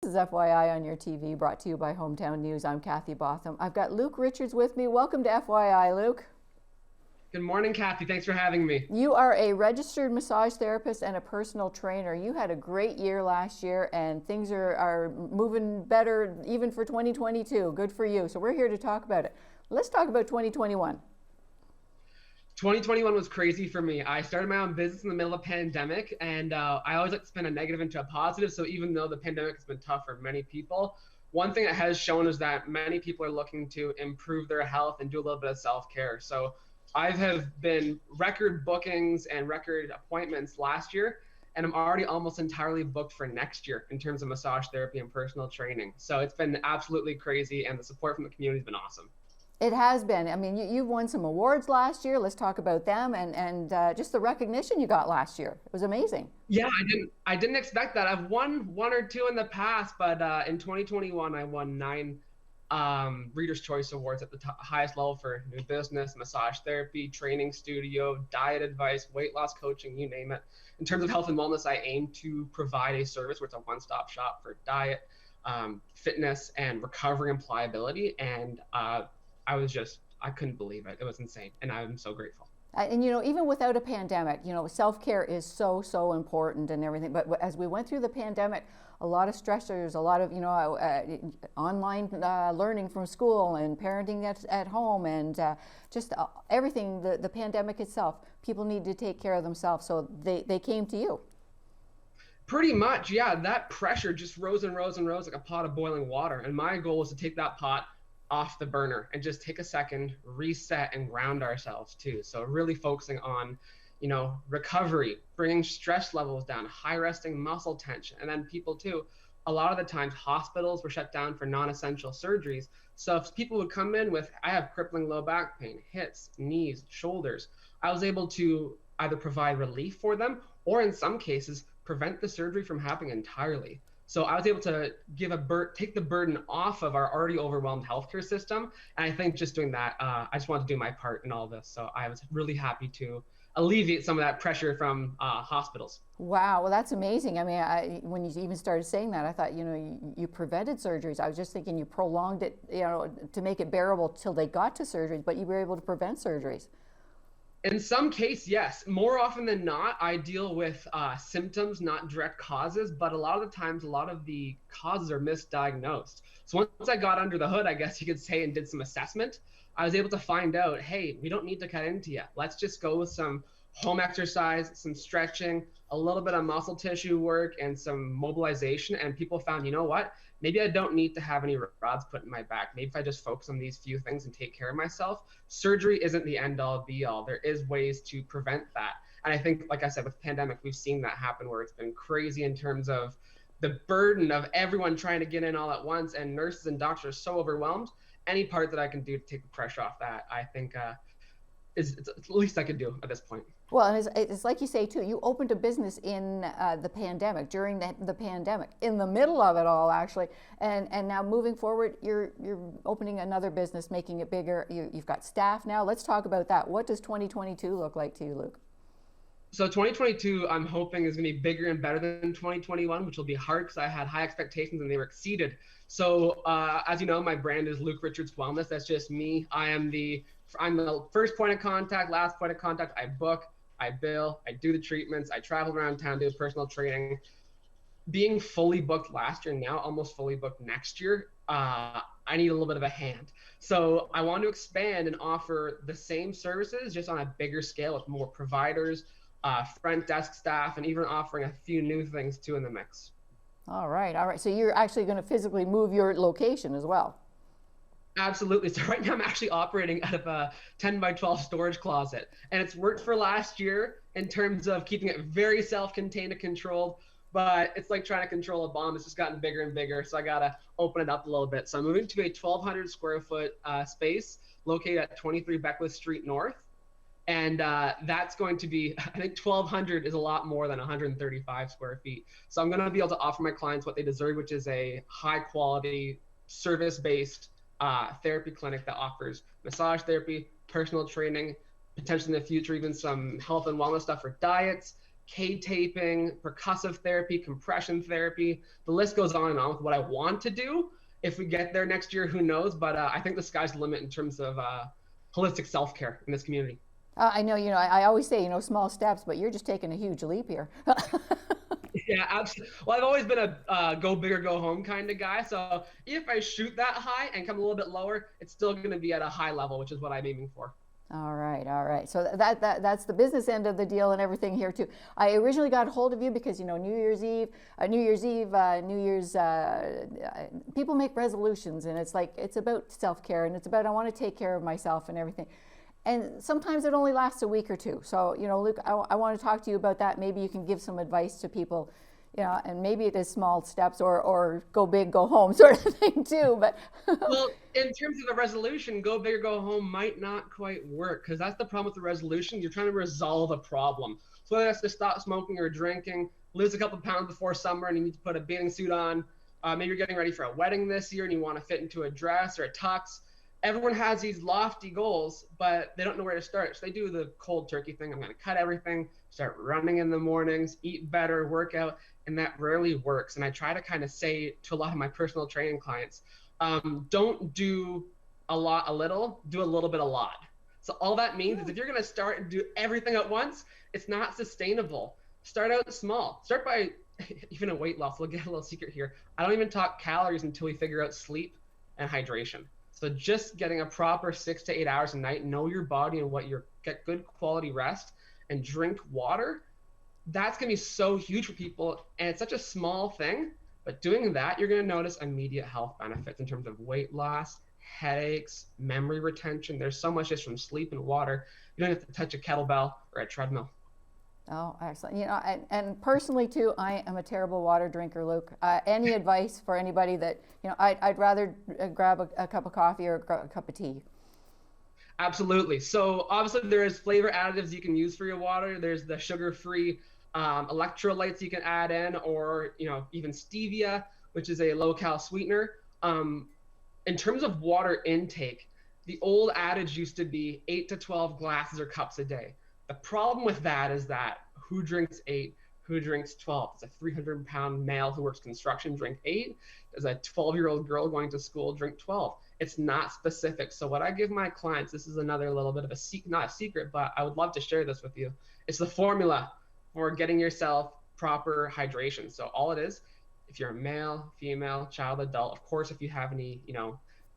This is FYI on your TV, brought to you by Hometown News. I'm Kathy Botham. I've got Luke Richards with me. Welcome to FYI, Luke. Good morning, Kathy. Thanks for having me. You are a registered massage therapist and a personal trainer. You had a great year last year, and things are moving better even for 2022. Good for you. So we're here to talk about it. Let's talk about 2021. 2021 was crazy for me. I started my own business in the middle of a pandemic, and I always like to spin a negative into a positive. So even though the pandemic has been tough for many people, one thing it has shown is that many people are looking to improve their health and do a little bit of self-care. So I have been record bookings and record appointments last year, and I'm already almost entirely booked for next year in terms of massage therapy and personal training. So it's been absolutely crazy, and the support from the community has been awesome. It has been. I mean, you've won some awards last year. Let's talk about them and just the recognition you got last year. It was amazing. Yeah, I didn't expect that. I've won one or two in the past, but in 2021 I won 9 Reader's Choice Awards at the highest level for new business, massage therapy, training studio, diet advice, weight loss coaching, you name it. In terms of health and wellness, I aim to provide a service where it's a one-stop shop for diet, fitness, and recovery and pliability. And I couldn't believe it. It was insane. And I'm so grateful. And even without a pandemic, self-care is so important and everything. But as we went through the pandemic, a lot of stressors, a lot of online learning from school and parenting at home, and just everything. The pandemic itself, people need to take care of themselves, so they came to you. Pretty much, yeah. That pressure just rose and rose and rose like a pot of boiling water. And my goal was to take that pot off the burner and just take a second, reset, and ground ourselves too. So really focusing on, recovery, bringing stress levels down, high resting muscle tension. And then people too, a lot of the times hospitals were shut down for non-essential surgeries. So if people would come in with, I have crippling low back pain, hips, knees, shoulders, I was able to either provide relief for them or in some cases prevent the surgery from happening entirely. So I was able to take the burden off of our already overwhelmed healthcare system. And I think just doing that, I just wanted to do my part in all this. So I was really happy to alleviate some of that pressure from hospitals. Wow, well, that's amazing. I mean, when you even started saying that, I thought, you prevented surgeries. I was just thinking you prolonged it, to make it bearable till they got to surgeries, but you were able to prevent surgeries. In some case, yes. More often than not, I deal with symptoms, not direct causes, but a lot of the times, a lot of the causes are misdiagnosed. So once I got under the hood, I guess you could say, and did some assessment, I was able to find out, hey, we don't need to cut into you. Let's just go with some home exercise, some stretching, a little bit of muscle tissue work, and some mobilization. And people found, you know what? Maybe I don't need to have any rods put in my back. Maybe if I just focus on these few things and take care of myself, surgery isn't the end all be all. There is ways to prevent that. And I think, like I said, with pandemic, we've seen that happen where it's been crazy in terms of the burden of everyone trying to get in all at once, and nurses and doctors are so overwhelmed. Any part that I can do to take the pressure off that, I think it's the least I could do at this point. Well, and it's like you say too, you opened a business in the pandemic, during the pandemic, in the middle of it all actually, and now moving forward, you're opening another business, making it bigger. You've got staff now. Let's talk about that. What does 2022 look like to you, Luke? So 2022, I'm hoping is going to be bigger and better than 2021, which will be hard because I had high expectations and they were exceeded. So as you know, my brand is Luke Richards Wellness. That's just me. I'm the first point of contact, last point of contact. I book, I bill, I do the treatments, I travel around town, do personal training. Being fully booked last year, now almost fully booked next year, I need a little bit of a hand. So I want to expand and offer the same services, just on a bigger scale with more providers, front desk staff, and even offering a few new things too in the mix. All right. So you're actually going to physically move your location as well. Absolutely. So right now I'm actually operating out of a 10 by 12 storage closet, and it's worked for last year in terms of keeping it very self-contained and controlled, but it's like trying to control a bomb. It's just gotten bigger and bigger. So I got to open it up a little bit. So I'm moving to a 1,200 square foot space located at 23 Beckwith Street North. And that's going to be, I think 1,200 is a lot more than 135 square feet. So I'm going to be able to offer my clients what they deserve, which is a high quality service-based therapy clinic that offers massage therapy, personal training, potentially in the future, even some health and wellness stuff for diets, K-taping, percussive therapy, compression therapy. The list goes on and on with what I want to do. If we get there next year, who knows? But I think the sky's the limit in terms of holistic self-care in this community. I know, I always say, small steps, but you're just taking a huge leap here. Yeah, absolutely. Well, I've always been a go big or go home kind of guy. So if I shoot that high and come a little bit lower, it's still going to be at a high level, which is what I'm aiming for. All right, all right. So that's the business end of the deal and everything here too. I originally got a hold of you because New Year's, people make resolutions, and it's about self-care, and it's about, I want to take care of myself and everything. And sometimes it only lasts a week or two. So, Luke, I want to talk to you about that. Maybe you can give some advice to people, and maybe it is small steps or go big, go home sort of thing too. But well, in terms of the resolution, go big or go home might not quite work, because that's the problem with the resolution. You're trying to resolve a problem. So whether that's to stop smoking or drinking, lose a couple of pounds before summer, and you need to put a bathing suit on. Maybe you're getting ready for a wedding this year and you want to fit into a dress or a tux. Everyone has these lofty goals, but they don't know where to start. So they do the cold turkey thing. I'm going to cut everything, start running in the mornings, eat better, work out, and that rarely works. And I try to kind of say to a lot of my personal training clients, don't do a lot, a little, do a little bit, a lot. So all that means is if you're going to start and do everything at once, it's not sustainable. Start out small. Start by even a weight loss. We'll get a little secret here. I don't even talk calories until we figure out sleep and hydration. So just getting a proper 6 to 8 hours a night, know your body and get good quality rest, and drink water. That's going to be so huge for people. And it's such a small thing, but doing that, you're going to notice immediate health benefits in terms of weight loss, headaches, memory retention. There's so much just from sleep and water. You don't have to touch a kettlebell or a treadmill. Oh, excellent. And personally too, I am a terrible water drinker, Luke. Any advice for anybody that, I'd rather grab a cup of coffee or a cup of tea. Absolutely. So obviously there is flavor additives you can use for your water. There's the sugar-free electrolytes you can add in, or, even stevia, which is a low-cal sweetener. In terms of water intake, the old adage used to be 8 to 12 glasses or cups a day. The problem with that is that who drinks 8, who drinks 12? Does a 300-pound male who works construction drink 8? Does a 12-year-old girl going to school drink 12? It's not specific. So what I give my clients, this is another little bit of not a secret, but I would love to share this with you. It's the formula for getting yourself proper hydration. So all it is, if you're a male, female, child, adult, of course, if you have any,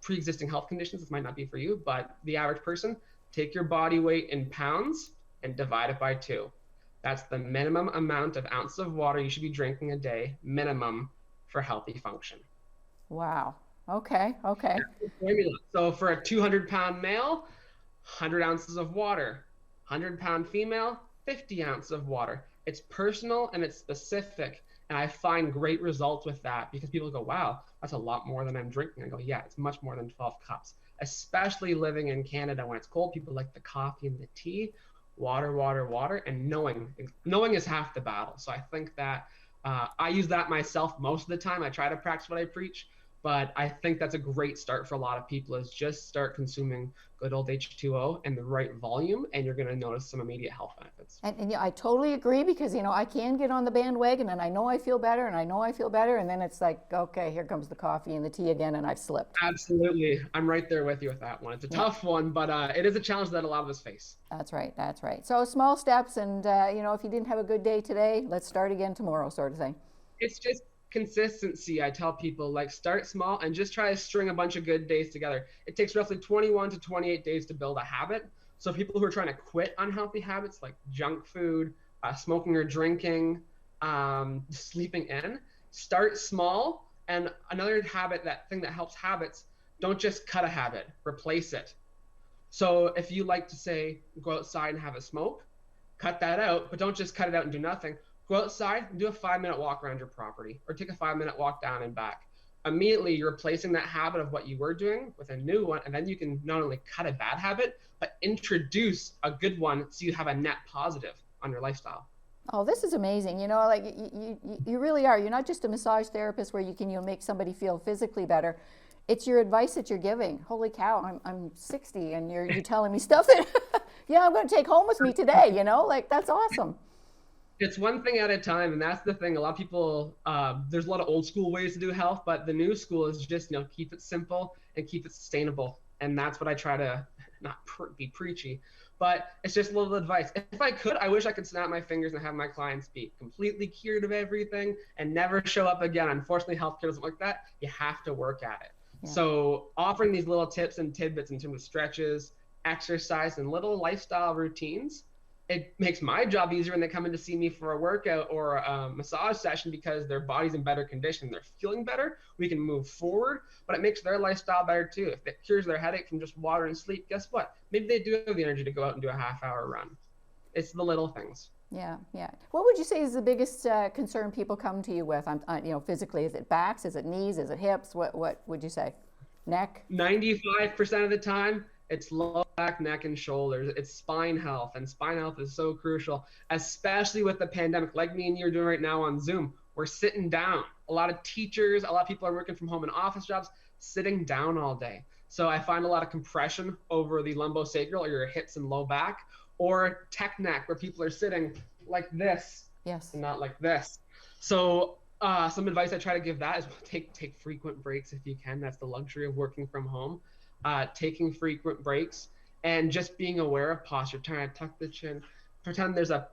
pre-existing health conditions, this might not be for you, but the average person, take your body weight in pounds and divide it by 2. That's the minimum amount of ounces of water you should be drinking a day, minimum, for healthy function. Wow. Okay. Formula. So for a 200-pound male, 100 ounces of water. 100-pound female, 50 ounces of water. It's personal and it's specific. And I find great results with that, because people go, wow, that's a lot more than I'm drinking. I go, yeah, it's much more than 12 cups. Especially living in Canada when it's cold, people like the coffee and the tea. Water, and knowing is half the battle. So I think that I use that myself most of the time. I try to practice what I preach, but I think that's a great start for a lot of people, is just start consuming good old H2O and the right volume, and you're going to notice some immediate health benefits. And I totally agree, because I can get on the bandwagon and I know I feel better, and then it's like, okay, here comes the coffee and the tea again, and I've slipped. Absolutely. I'm right there with you with that one. It's a tough one, but it is a challenge that a lot of us face. That's right. So small steps, and if you didn't have a good day today, let's start again tomorrow, sort of thing. It's just consistency. I tell people, start small and just try to string a bunch of good days together. It takes roughly 21 to 28 days to build a habit. So people who are trying to quit unhealthy habits like junk food, smoking or drinking, sleeping in, start small. And another thing that helps habits, don't just cut a habit, replace it. So if you like to say, go outside and have a smoke, cut that out, but don't just cut it out and do nothing. Go outside and do a 5-minute walk around your property, or take a 5-minute walk down and back. Immediately, you're replacing that habit of what you were doing with a new one, and then you can not only cut a bad habit, but introduce a good one, so you have a net positive on your lifestyle. Oh, this is amazing. You really are. You're not just a massage therapist where you can make somebody feel physically better. It's your advice that you're giving. Holy cow, I'm 60 and you're telling me stuff that, I'm going to take home with me today, that's awesome. It's one thing at a time, and that's the thing. A lot of people, there's a lot of old school ways to do health, but the new school is just, keep it simple and keep it sustainable. And that's what I try to not be preachy, but it's just a little advice. If I could, I wish I could snap my fingers and have my clients be completely cured of everything and never show up again. Unfortunately, healthcare doesn't work like that. You have to work at it. Yeah. So offering these little tips and tidbits in terms of stretches, exercise, and little lifestyle routines, it makes my job easier when they come in to see me for a workout or a massage session, because their body's in better condition. They're feeling better. We can move forward, but it makes their lifestyle better too. If it cures their headache from just water and sleep, guess what? Maybe they do have the energy to go out and do a half-hour run. It's the little things. Yeah, yeah. What would you say is the biggest concern people come to you with? Physically, is it backs? Is it knees? Is it hips? What would you say? Neck? 95% of the time, it's low back, neck, and shoulders. It's spine health, and spine health is so crucial, especially with the pandemic, like me and you are doing right now on Zoom. We're sitting down. A lot of teachers, a lot of people are working from home in office jobs, sitting down all day. So I find a lot of compression over the lumbosacral, or your hips and low back, or tech neck, where people are sitting like this, yes, and not like this. So some advice I try to give that is take frequent breaks if you can. That's the luxury of working from home. Taking frequent breaks and just being aware of posture, trying to tuck the chin, pretend there's a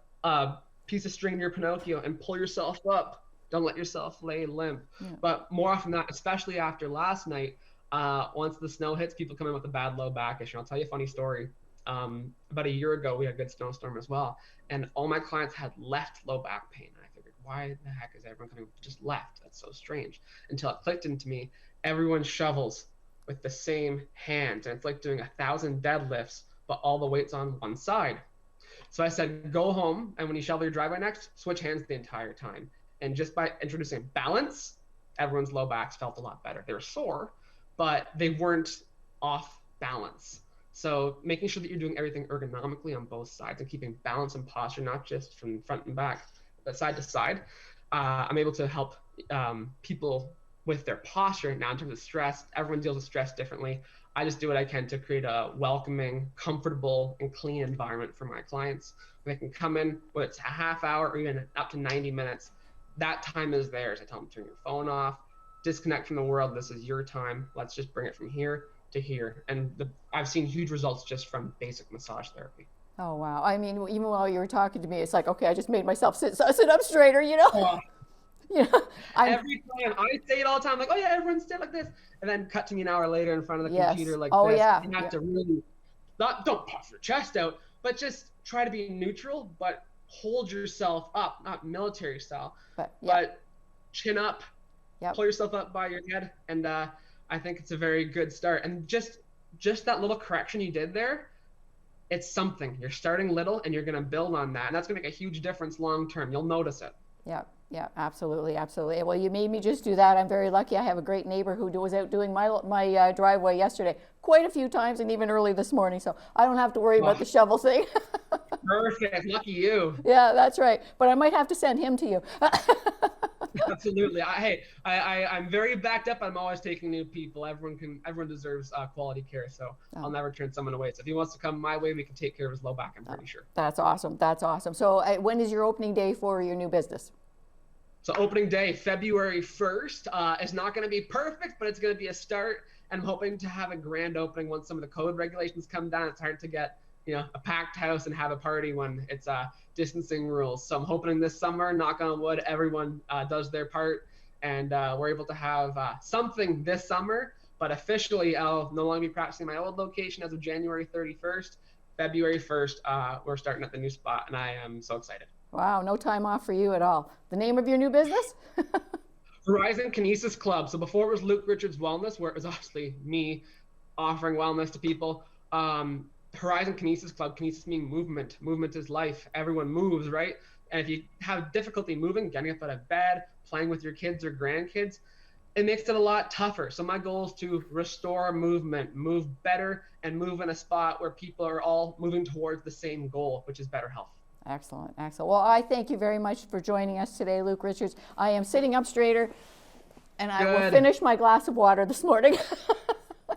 piece of string in your Pinocchio and pull yourself up. Don't let yourself lay limp. Yeah. But more often than not, especially after last night, once the snow hits, people come in with a bad low back issue. I'll tell you a funny story. About a year ago, we had a good snowstorm as well, and all my clients had left low back pain. And I figured, why the heck is everyone coming just left? That's so strange. Until it clicked into me, everyone shovels with the same hands, and it's like doing 1,000 deadlifts, but all the weight's on one side. So I said, go home, and when you shovel your driveway next, switch hands the entire time. And just by introducing balance, everyone's low backs felt a lot better. They were sore, but they weren't off balance. So making sure that you're doing everything ergonomically on both sides and keeping balance and posture, not just from front and back, but side to side. I'm able to help people with their posture. Now, in terms of stress, everyone deals with stress differently. I just do what I can to create a welcoming, comfortable, and clean environment for my clients. They can come in, whether it's a half hour or even up to 90 minutes. That time is theirs. I tell them, turn your phone off, disconnect from the world. This is your time. Let's just bring it from here to here. And I've seen huge results just from basic massage therapy. Oh, wow. I mean, even while you were talking to me, it's like, okay, I just made myself sit up straighter, you know? Every time I say it all the time, like, oh yeah, everyone sit like this, and then cut to me an hour later in front of the computer like this. Yeah. You have to really don't puff your chest out, but just try to be neutral, but hold yourself up, not military style, but chin up, pull yourself up by your head, and I think it's a very good start. And just that little correction you did there, it's something. You're starting little, and you're going to build on that, and that's going to make a huge difference long term. You'll notice it. Yeah, absolutely. Well, you made me just do that. I'm very lucky. I have a great neighbor who was out doing my driveway yesterday quite a few times, and even early this morning, so I don't have to worry about the shovel thing. Perfect. Lucky you. Yeah, that's right. But I might have to send him to you. Absolutely. I'm very backed up. I'm always taking new people. Everyone deserves quality care, so I'll never turn someone away. So if he wants to come my way, we can take care of his low back, I'm pretty sure. That's awesome. So when is your opening day for your new business? So opening day, February 1st. It's not going to be perfect, but it's going to be a start. And I'm hoping to have a grand opening once some of the COVID regulations come down. It's hard to get a packed house and have a party when it's distancing rules. So I'm hoping this summer, knock on wood, everyone does their part, and we're able to have something this summer. But officially, I'll no longer be practicing my old location as of January 31st. February 1st, we're starting at the new spot, and I am so excited. Wow, no time off for you at all. The name of your new business? Horizon Kinesis Club. So before it was Luke Richards Wellness, where it was obviously me offering wellness to people. Horizon Kinesis Club, kinesis meaning movement. Movement is life. Everyone moves, right? And if you have difficulty moving, getting up out of bed, playing with your kids or grandkids, it makes it a lot tougher. So my goal is to restore movement, move better, and move in a spot where people are all moving towards the same goal, which is better health. Excellent. Well, I thank you very much for joining us today, Luke Richards. I am sitting up straighter, and I will finish my glass of water this morning.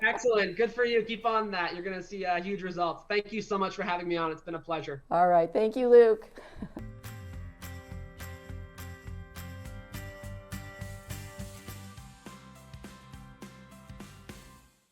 Excellent. Good for you. Keep on that. You're going to see huge results. Thank you so much for having me on. It's been a pleasure. All right. Thank you, Luke.